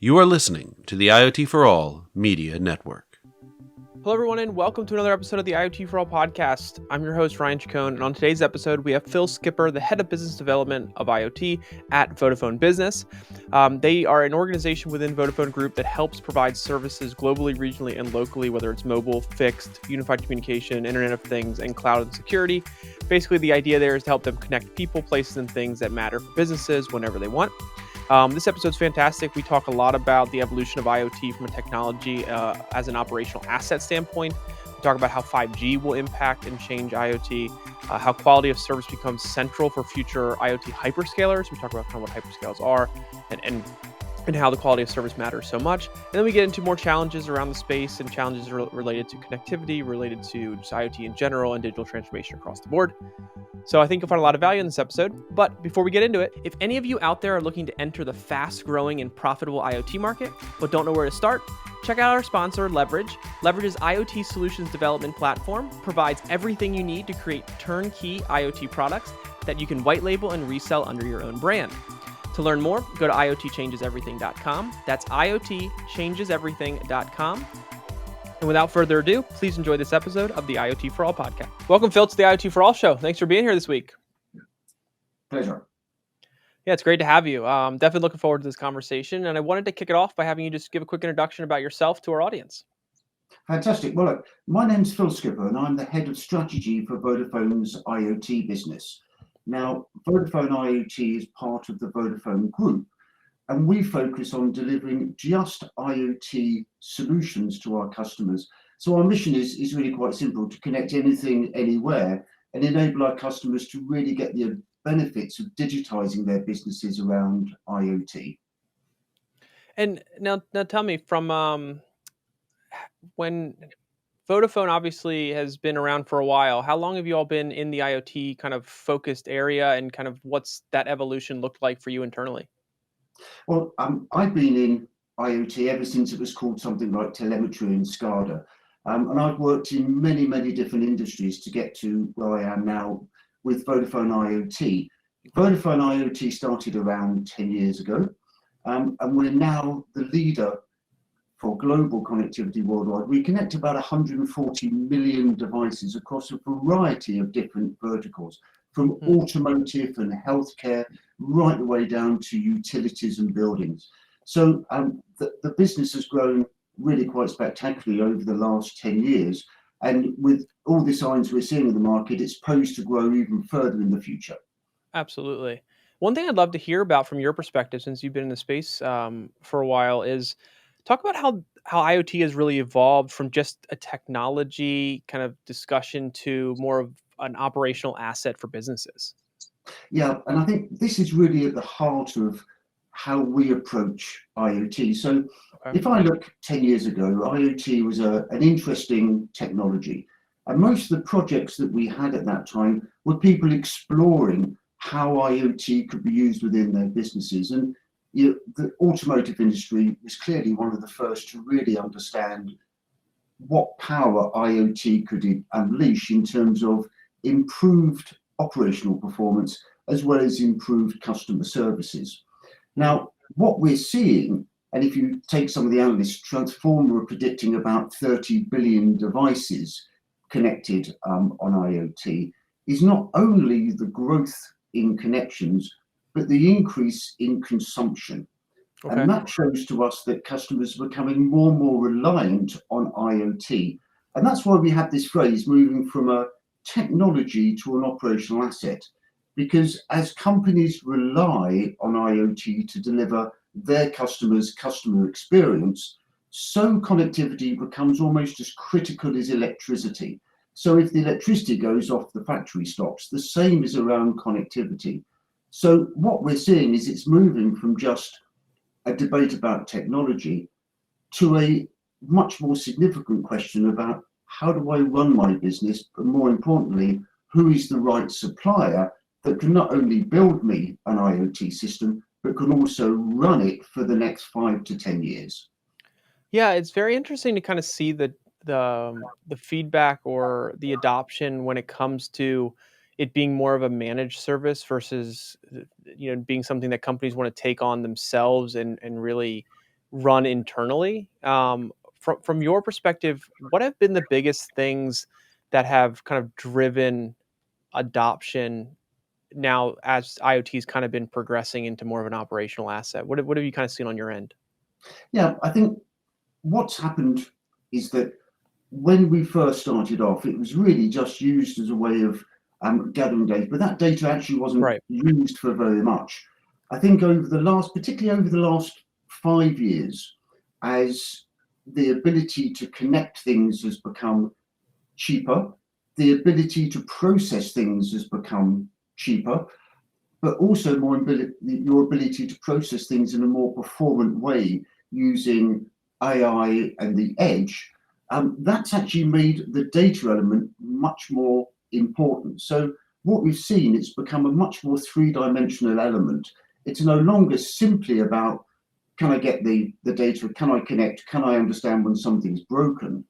You are listening to the IoT For All Media Network. Hello, everyone, and welcome to another episode of the IoT For All Podcast. I'm your host, Ryan Chacon, and on today's episode, we have Phil Skipper, the Head of Business Development of IoT at Vodafone Business. They are an organization within Vodafone Group that helps provide services globally, regionally, and locally, whether it's mobile, fixed, unified communication, Internet of Things, and cloud and security. Basically, the idea there is to help them connect people, places, and things that matter for businesses whenever they want. This episode's fantastic. We talk a lot about the evolution of IoT from a technology as an operational asset standpoint. We talk about how 5G will impact and change IoT, how quality of service becomes central for future IoT hyperscalers. We talk about kind of what hyperscalers are and how the quality of service matters so much. And then we get into more challenges around the space and challenges related to connectivity, related to just IoT in general and digital transformation across the board. So I think you'll find a lot of value in this episode. But before we get into it, if any of you out there are looking to enter the fast-growing and profitable IoT market, but don't know where to start, check out our sponsor, Leverage. Leverage's IoT solutions development platform provides everything you need to create turnkey IoT products that you can white label and resell under your own brand. To learn more, go to iotchangeseverything.com. That's iotchangeseverything.com. And without further ado, please enjoy this episode of the IoT For All podcast. Welcome, Phil, to the IoT For All show. Thanks for being here this week. Pleasure. Yeah, it's great to have you. Definitely looking forward to this conversation. And I wanted to kick it off by having you just give a quick introduction about yourself to our audience. Fantastic. Well, look, my name's Phil Skipper, and I'm the head of strategy for Vodafone's IoT business. Now, Vodafone IoT is part of the Vodafone Group, and we focus on delivering just IoT solutions to our customers. So our mission is really quite simple: to connect anything, anywhere, and enable our customers to really get the benefits of digitizing their businesses around IoT. And now tell me, from when Vodafone obviously has been around for a while, how long have you all been in the IoT kind of focused area, and kind of what's that evolution looked like for you internally? Well, I've been in IoT ever since it was called something like telemetry and SCADA. And I've worked in many, many different industries to get to where I am now with Vodafone IoT. Vodafone IoT started around 10 years ago, and we're now the leader for global connectivity worldwide. We connect about 140 million devices across a variety of different verticals, from automotive and healthcare right the way down to utilities and buildings. So the business has grown really quite spectacularly over the last 10 years. And with all the signs we're seeing in the market, it's poised to grow even further in the future. Absolutely. One thing I'd love to hear about from your perspective, since you've been in the space for a while, is talk about how IoT has really evolved from just a technology kind of discussion to more of an operational asset for businesses. Yeah, and I think this is really at the heart of how we approach IoT. So if I look 10 years ago, IoT was an interesting technology. And most of the projects that we had at that time were people exploring how IoT could be used within their businesses. And the automotive industry was clearly one of the first to really understand what power IoT could unleash in terms of improved operational performance as well as improved customer services. Now, what we're seeing, and if you take some of the analysts, Transformer are predicting about 30 billion devices connected on IoT, is not only the growth in connections, but the increase in consumption. Okay. And that shows to us that customers are becoming more and more reliant on IoT. And that's why we have this phrase, moving from a technology to an operational asset. Because as companies rely on IoT to deliver their customers' customer experience, so connectivity becomes almost as critical as electricity. So if the electricity goes off, the factory stops. The same is around connectivity. So what we're seeing is it's moving from just a debate about technology to a much more significant question about how do I run my business, but more importantly, who is the right supplier that can not only build me an IoT system, but can also run it for the next 5 to 10 years. Yeah, it's very interesting to kind of see the feedback or the adoption when it comes to it being more of a managed service versus being something that companies want to take on themselves and really run internally. From your perspective, what have been the biggest things that have kind of driven adoption now as IoT has kind of been progressing into more of an operational asset? What have you kind of seen on your end? Yeah, I think what's happened is that when we first started off, it was really just used as a way of gathering data, but that data actually wasn't Right. used for very much. I think particularly over the last 5 years, as the ability to connect things has become cheaper, the ability to process things has become cheaper, but also your ability to process things in a more performant way using AI and the edge, that's actually made the data element much more important. So what we've seen, it's become a much more three-dimensional element. It's no longer simply about, can I get the data, can I connect, can I understand when something's broken,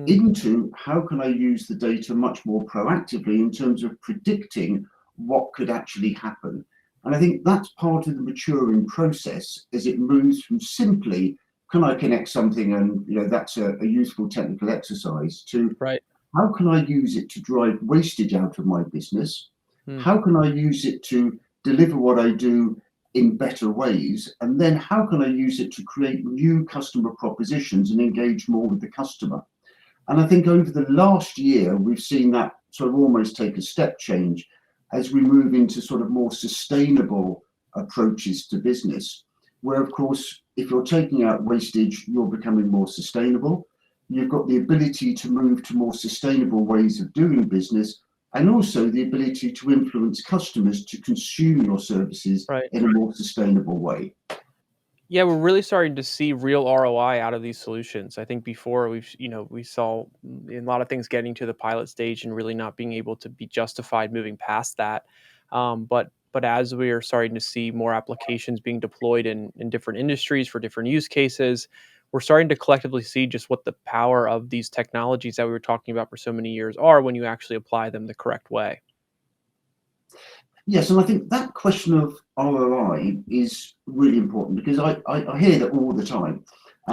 into how can I use the data much more proactively in terms of predicting what could actually happen. And I think that's part of the maturing process as it moves from simply, can I connect something and that's a useful technical exercise, to Right. how can I use it to drive wastage out of my business? Mm. How can I use it to deliver what I do in better ways? And then how can I use it to create new customer propositions and engage more with the customer? And I think over the last year, we've seen that sort of almost take a step change as we move into sort of more sustainable approaches to business, where, of course, if you're taking out wastage, you're becoming more sustainable. You've got the ability to move to more sustainable ways of doing business, and also the ability to influence customers to consume your services Right. in a more sustainable way. Yeah, we're really starting to see real ROI out of these solutions. I think before we saw a lot of things getting to the pilot stage and really not being able to be justified moving past that. But as we are starting to see more applications being deployed in different industries for different use cases, we're starting to collectively see just what the power of these technologies that we were talking about for so many years are when you actually apply them the correct way. Yes, and I think that question of ROI is really important because I hear that all the time.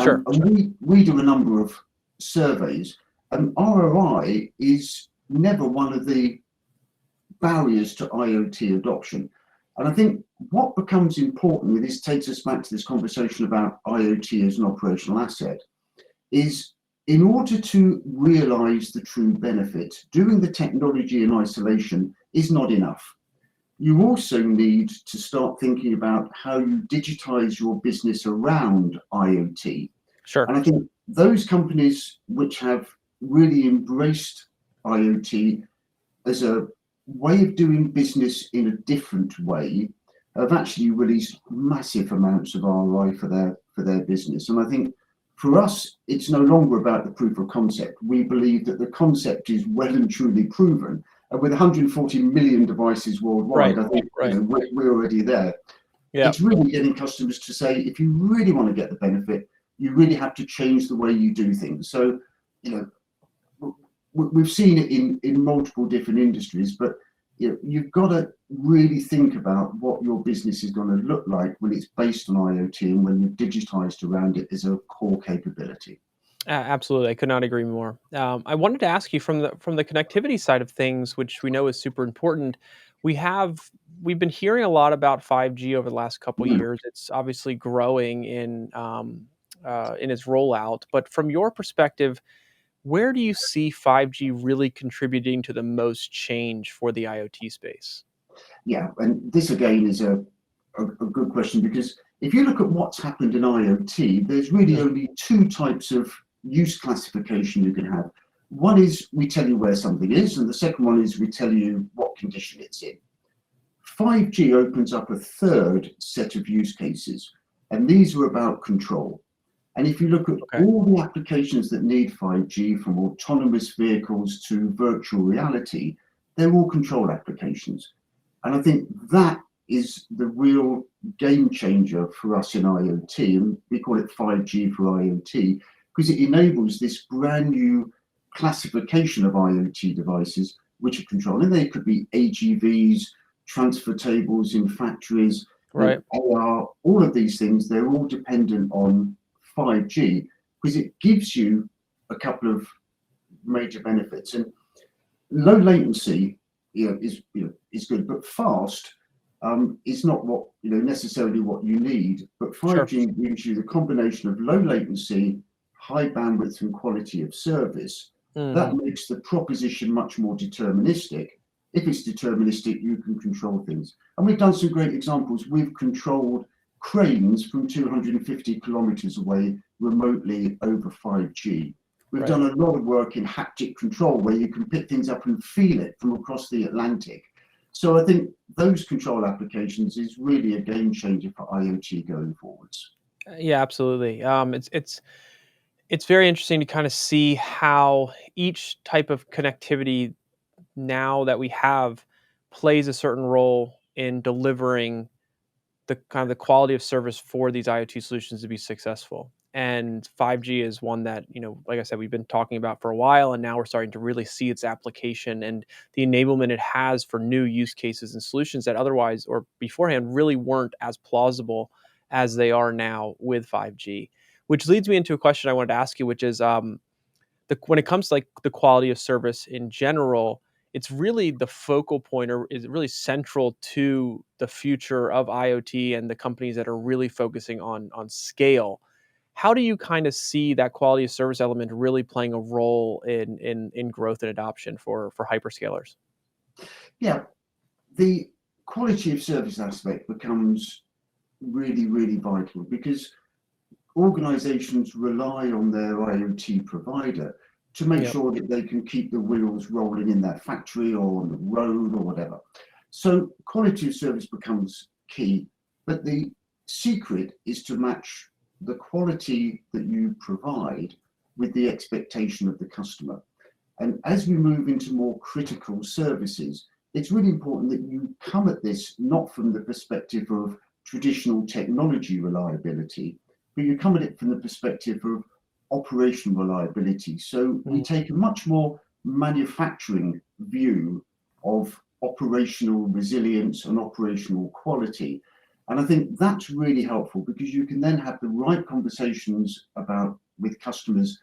Sure. And we do a number of surveys, and ROI is never one of the barriers to IoT adoption. And I think what becomes important with this takes us back to this conversation about IoT as an operational asset is, in order to realize the true benefit, doing the technology in isolation is not enough. You also need to start thinking about how you digitize your business around IoT. Sure. And I think those companies which have really embraced IoT as a way of doing business in a different way have actually released massive amounts of ROI for their business. And I think for us, it's no longer about the proof of concept. We believe that the concept is well and truly proven. And with 140 million devices worldwide, Right, I think right. we're already there. Yeah. It's really getting customers to say, if you really want to get the benefit, you really have to change the way you do things. So, we've seen it in multiple different industries, but you've got to really think about what your business is going to look like when it's based on IoT and when you've digitized around it as a core capability. Absolutely, I could not agree more. I wanted to ask you from the connectivity side of things, which we know is super important. We've been hearing a lot about 5G over the last couple of years. It's obviously growing in its rollout. But from your perspective, where do you see 5G really contributing to the most change for the IoT space? Yeah, and this again is a good question, because if you look at what's happened in IoT, there's really only two types of use classification you can have. One is we tell you where something is, and the second one is we tell you what condition it's in. 5G opens up a third set of use cases, and these are about control. And if you look at all the applications that need 5G, from autonomous vehicles to virtual reality, they're all control applications. And I think that is the real game changer for us in IoT, and we call it 5G for IoT, because it enables this brand new classification of IoT devices which are controlled. And they could be AGVs, transfer tables in factories, Right. AR, all of these things, they're all dependent on 5G, because it gives you a couple of major benefits. And low latency, is good, but fast is not what necessarily what you need. But 5G gives you the combination of low latency, high bandwidth, and quality of service. That makes the proposition much more deterministic. If it's deterministic, you can control things. And we've done some great examples. We've controlled cranes from 250 kilometers away remotely over 5G. We've done a lot of work in haptic control where you can pick things up and feel it from across the Atlantic. So I think those control applications is really a game changer for IoT going forwards. Yeah, absolutely. It's very interesting to kind of see how each type of connectivity now that we have plays a certain role in delivering the kind of the quality of service for these IoT solutions to be successful. And 5G is one that, like I said, we've been talking about for a while, and now we're starting to really see its application and the enablement it has for new use cases and solutions that otherwise or beforehand really weren't as plausible as they are now with 5G. Which leads me into a question I wanted to ask you, which is when it comes to like the quality of service in general, it's really the focal point, or is really central to the future of IoT and the companies that are really focusing on scale. How do you kind of see that quality of service element really playing a role in growth and adoption for hyperscalers? Yeah, the quality of service aspect becomes really, really vital because organizations rely on their IoT provider to make sure that they can keep the wheels rolling in their factory or on the road or whatever. So quality of service becomes key, but the secret is to match the quality that you provide with the expectation of the customer. And as we move into more critical services, it's really important that you come at this not from the perspective of traditional technology reliability, but you come at it from the perspective of operational reliability. So we take a much more manufacturing view of operational resilience and operational quality. And I think that's really helpful because you can then have the right conversations with customers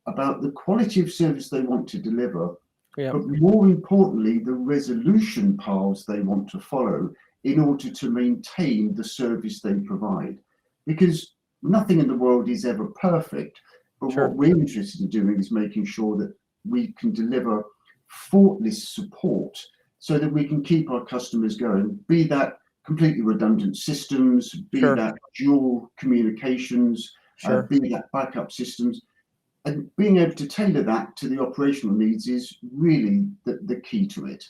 about the quality of service they want to deliver, but more importantly, the resolution paths they want to follow in order to maintain the service they provide. Because nothing in the world is ever perfect, but what we're interested in doing is making sure that we can deliver faultless support so that we can keep our customers going, be that completely redundant systems, be that dual communications, be that backup systems. And being able to tailor that to the operational needs is really the key to it.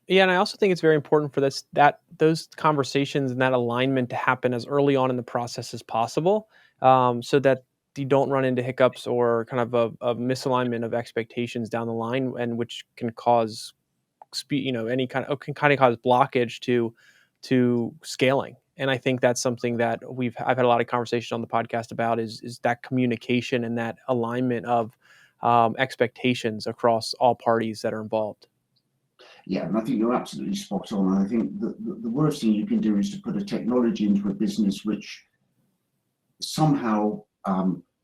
Yeah, and I also think it's very important for those conversations and that alignment to happen as early on in the process as possible, so that you don't run into hiccups or kind of a misalignment of expectations down the line, and which can cause can kind of cause blockage to scaling. And I think that's something that I've had a lot of conversation on the podcast about is that communication and that alignment of expectations across all parties that are involved. Yeah, and I think you're absolutely spot on. I think the worst thing you can do is to put a technology into a business which somehow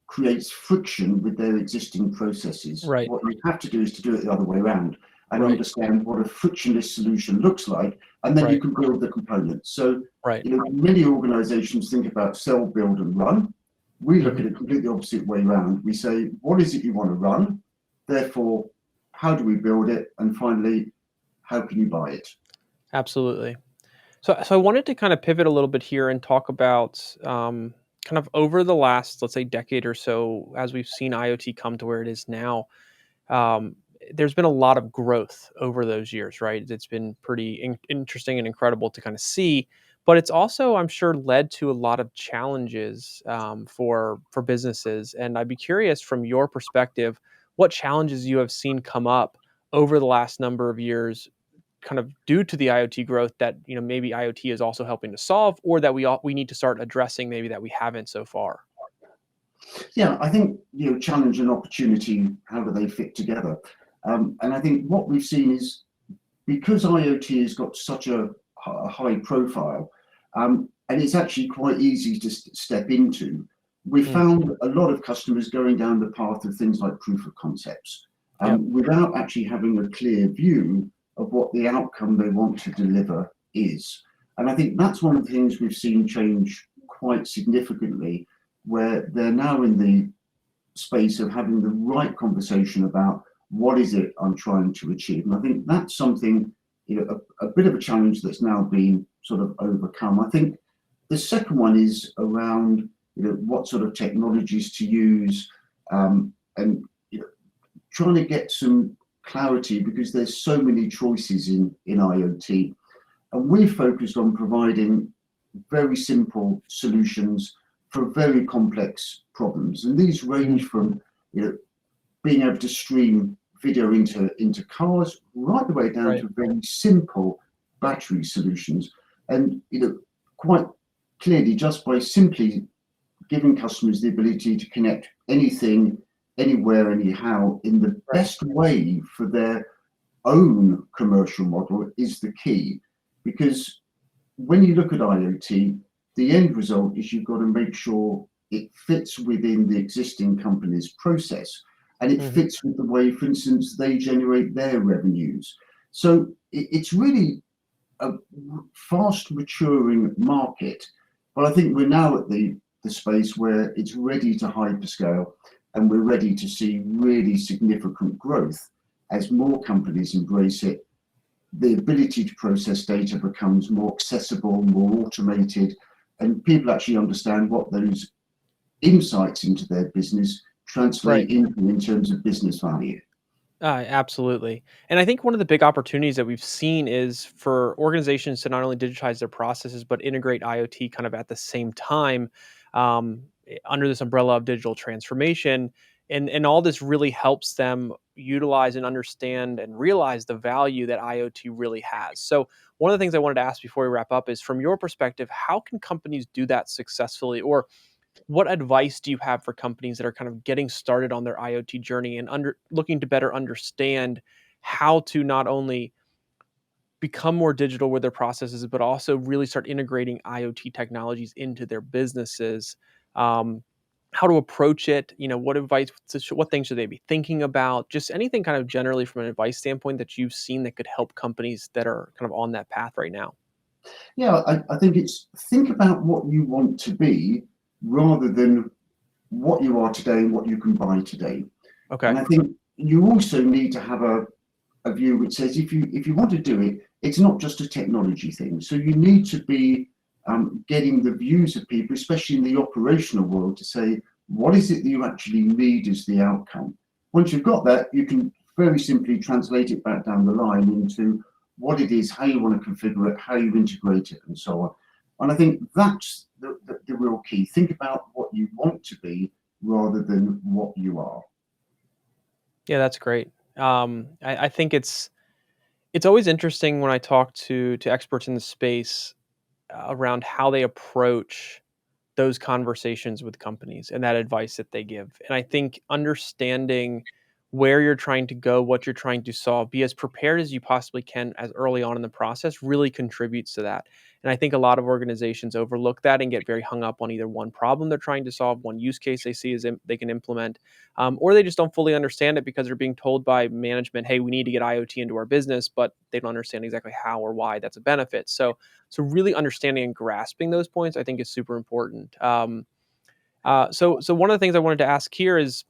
creates friction with their existing processes. Right. What you have to do is to do it the other way around and understand what a frictionless solution looks like, and then you can build the components. So many organizations think about sell, build, and run. We look at it completely opposite way around. We say, what is it you want to run? Therefore, how do we build it? And finally, how can you buy it? Absolutely. So I wanted to kind of pivot a little bit here and talk about kind of over the last, let's say, decade or so, as we've seen IoT come to where it is now. There's been a lot of growth over those years, right? It's been pretty interesting and incredible to kind of see, but it's also, I'm sure, led to a lot of challenges for businesses. And I'd be curious, from your perspective, what challenges you have seen come up over the last number of years, kind of due to the IoT growth that maybe IoT is also helping to solve, or that we need to start addressing maybe that we haven't so far. Yeah, I think challenge and opportunity, how do they fit together? And I think what we've seen is because IoT has got such a high profile, and it's actually quite easy to step into, we found a lot of customers going down the path of things like proof of concepts, without actually having a clear view of what the outcome they want to deliver is. And I think that's one of the things we've seen change quite significantly, where they're now in the space of having the right conversation about what is it I'm trying to achieve. And I think that's something, a bit of a challenge that's now been sort of overcome. I think the second one is around, what sort of technologies to use, and trying to get some clarity, because there's so many choices in IoT. And we're focused on providing very simple solutions for very complex problems. And these range from, being able to stream video into cars, right the way down to very simple battery solutions. And, quite clearly, just by simply giving customers the ability to connect anything, anywhere, anyhow, in the best way for their own commercial model is the key. Because when you look at IoT, the end result is you've got to make sure it fits within the existing company's process, and it fits with the way, for instance, they generate their revenues. So it's really a fast maturing market, but I think we're now at the space where it's ready to hyperscale, and we're ready to see really significant growth as more companies embrace it. The ability to process data becomes more accessible, more automated, and people actually understand what those insights into their business translate into in terms of business value. Absolutely. And I think one of the big opportunities that we've seen is for organizations to not only digitize their processes, but integrate IoT kind of at the same time, under this umbrella of digital transformation. And all this really helps them utilize and understand and realize the value that IoT really has. So one of the things I wanted to ask before we wrap up is, from your perspective, how can companies do that successfully? Or what advice do you have for companies that are kind of getting started on their IoT journey and looking to better understand how to not only become more digital with their processes, but also really start integrating IoT technologies into their businesses? How to approach it? What advice? What things should they be thinking about? Just anything kind of generally from an advice standpoint that you've seen that could help companies that are kind of on that path right now. Yeah, I think it's think about what you want to be rather than what you are today and what you can buy today. Okay. And I think you also need to have a view which says if you want to do it, it's not just a technology thing. So you need to be getting the views of people, especially in the operational world, to say, what is it that you actually need as the outcome? Once you've got that, you can very simply translate it back down the line into what it is, how you want to configure it, how you integrate it, and so on. And I think that's the real key. Think about what you want to be rather than what you are. Yeah, that's great. I think it's always interesting when I talk to experts in the space around how they approach those conversations with companies and that advice that they give. And I think understanding where you're trying to go, what you're trying to solve, be as prepared as you possibly can as early on in the process really contributes to that. And I think a lot of organizations overlook that and get very hung up on either one problem they're trying to solve, one use case they see they can implement, or they just don't fully understand it because they're being told by management, hey, we need to get IoT into our business, but they don't understand exactly how or why that's a benefit. So really understanding and grasping those points, I think, is super important. So one of the things I wanted to ask here is,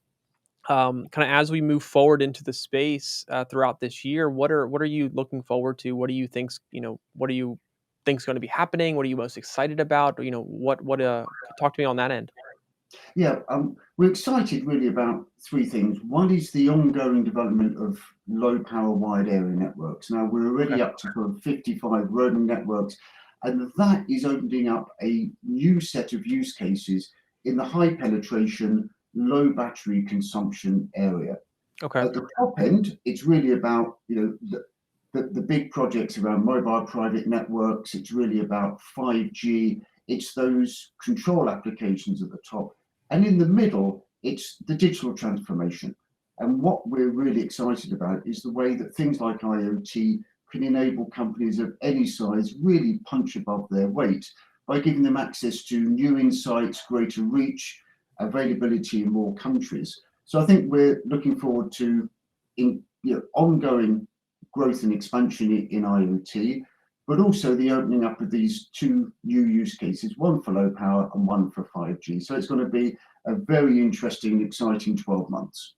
kind of as we move forward into the space throughout this year, what are you looking forward to? What do you think's going to be happening? What are you most excited about? Talk to me on that end. Yeah, we're excited really about three things. One is the ongoing development of low power wide area networks. Now we're already up to sort of 55 roaming networks, and that is opening up a new set of use cases in the high penetration, low battery consumption area. Okay. At the top end, it's really about the big projects around mobile private networks. It's really about 5G. It's those control applications at the top. And in the middle, it's the digital transformation. And what we're really excited about is the way that things like IoT can enable companies of any size really punch above their weight by giving them access to new insights, greater reach, availability in more countries. So I think we're looking forward to ongoing growth and expansion in IoT, but also the opening up of these two new use cases, one for low power and one for 5G. So it's going to be a very interesting, exciting 12 months.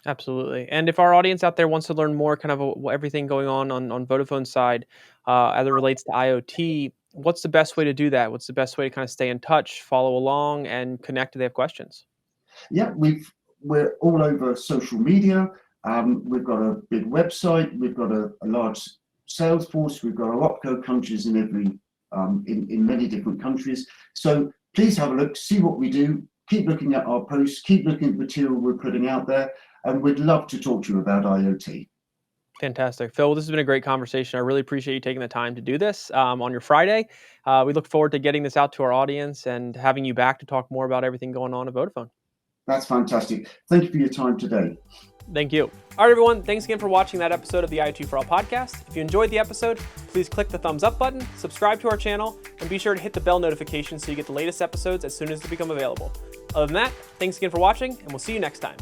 Absolutely. And if our audience out there wants to learn more kind of everything going on Vodafone's side as it relates to IoT, what's the best way to do that? What's the best way to kind of stay in touch, follow along, and connect if they have questions? Yeah, we're all over social media. We've got a big website. We've got a large sales force. We've got our opco countries in many different countries. So please have a look, see what we do. Keep looking at our posts. Keep looking at the material we're putting out there. And we'd love to talk to you about IoT. Fantastic. Phil, this has been a great conversation. I really appreciate you taking the time to do this on your Friday. We look forward to getting this out to our audience and having you back to talk more about everything going on at Vodafone. That's fantastic. Thank you for your time today. Thank you. All right, everyone. Thanks again for watching that episode of the IoT For All podcast. If you enjoyed the episode, please click the thumbs up button, subscribe to our channel, and be sure to hit the bell notification so you get the latest episodes as soon as they become available. Other than that, thanks again for watching, and we'll see you next time.